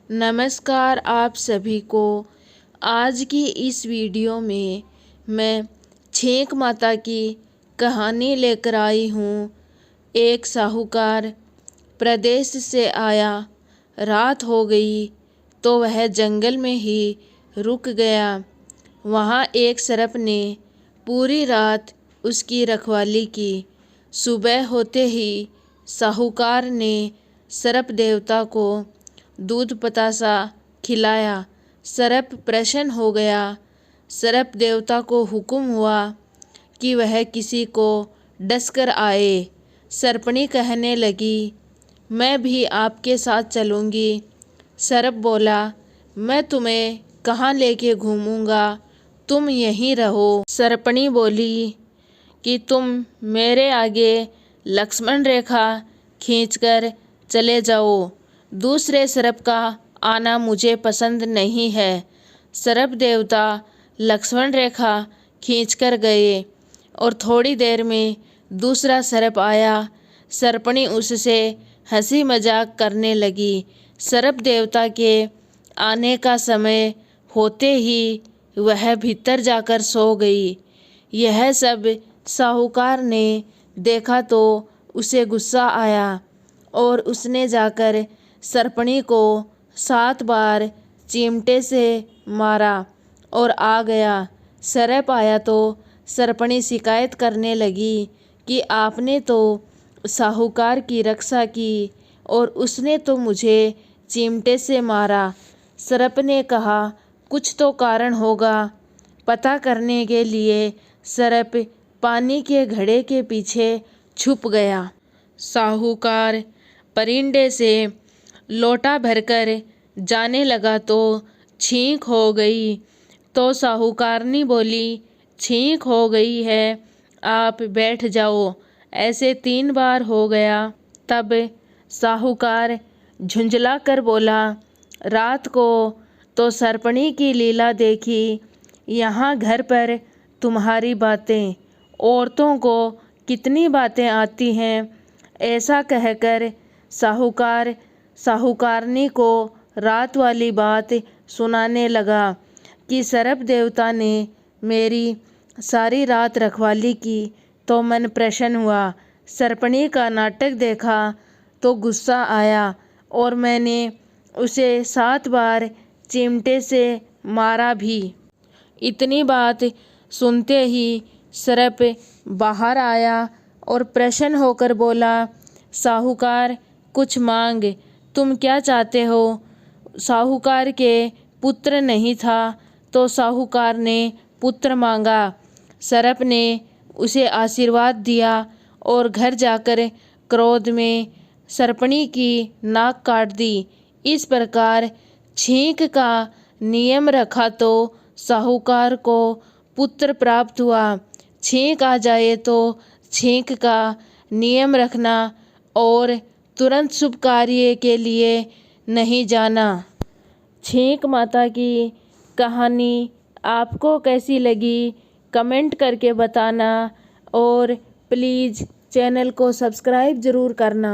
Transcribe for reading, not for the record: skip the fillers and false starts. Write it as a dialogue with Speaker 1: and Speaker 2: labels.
Speaker 1: नमस्कार आप सभी को। आज की इस वीडियो में मैं छेंक माता की कहानी लेकर आई हूँ। एक साहूकार प्रदेश से आया। रात हो गई तो वह जंगल में ही रुक गया। वहाँ एक सर्प ने पूरी रात उसकी रखवाली की। सुबह होते ही साहूकार ने सर्प देवता को दूध पतासा खिलाया। सर्प प्रसन्न हो गया। सर्प देवता को हुक्म हुआ कि वह किसी को डसकर आए। सर्पणी कहने लगी, मैं भी आपके साथ चलूँगी। सर्प बोला, मैं तुम्हें कहाँ लेके घूमूंगा, तुम यहीं रहो। सर्पणी बोली कि तुम मेरे आगे लक्ष्मण रेखा खींचकर चले जाओ। दूसरे सर्प का आना मुझे पसंद नहीं है। सर्प देवता लक्ष्मण रेखा खींचकर गए और थोड़ी देर में दूसरा सर्प आया। सर्पणी उससे हंसी मजाक करने लगी। सर्प देवता के आने का समय होते ही वह भीतर जाकर सो गई। यह सब साहूकार ने देखा तो उसे गुस्सा आया और उसने जाकर सर्पणी को 7 बार चिमटे से मारा और आ गया। सर्प आया तो सर्पणी शिकायत करने लगी कि आपने तो साहूकार की रक्षा की और उसने तो मुझे चिमटे से मारा। सर्प ने कहा, कुछ तो कारण होगा। पता करने के लिए सर्प पानी के घड़े के पीछे छुप गया। साहूकार परिंदे से लोटा भरकर जाने लगा तो छींक हो गई। तो साहूकारनी बोली, छींक हो गई है, आप बैठ जाओ। ऐसे 3 बार हो गया। तब साहूकार झुंझला कर बोला, रात को तो सर्पणी की लीला देखी। यहाँ घर पर तुम्हारी बातें, औरतों को कितनी बातें आती हैं। ऐसा कहकर साहूकार साहूकारनी को रात वाली बात सुनाने लगा कि सर्प देवता ने मेरी सारी रात रखवाली की तो मन प्रसन्न हुआ। सर्पणी का नाटक देखा तो गुस्सा आया और मैंने उसे 7 बार चिमटे से मारा भी। इतनी बात सुनते ही सर्प बाहर आया और प्रसन्न होकर बोला, साहूकार कुछ मांग, तुम क्या चाहते हो। साहूकार के पुत्र नहीं था तो साहूकार ने पुत्र मांगा। सर्प ने उसे आशीर्वाद दिया और घर जाकर क्रोध में सर्पणी की नाक काट दी। इस प्रकार छींक का नियम रखा तो साहूकार को पुत्र प्राप्त हुआ। छींक आ जाए तो छींक का नियम रखना और तुरंत शुभ कार्य के लिए नहीं जाना। छींक माता की कहानी आपको कैसी लगी कमेंट करके बताना और प्लीज़ चैनल को सब्सक्राइब ज़रूर करना।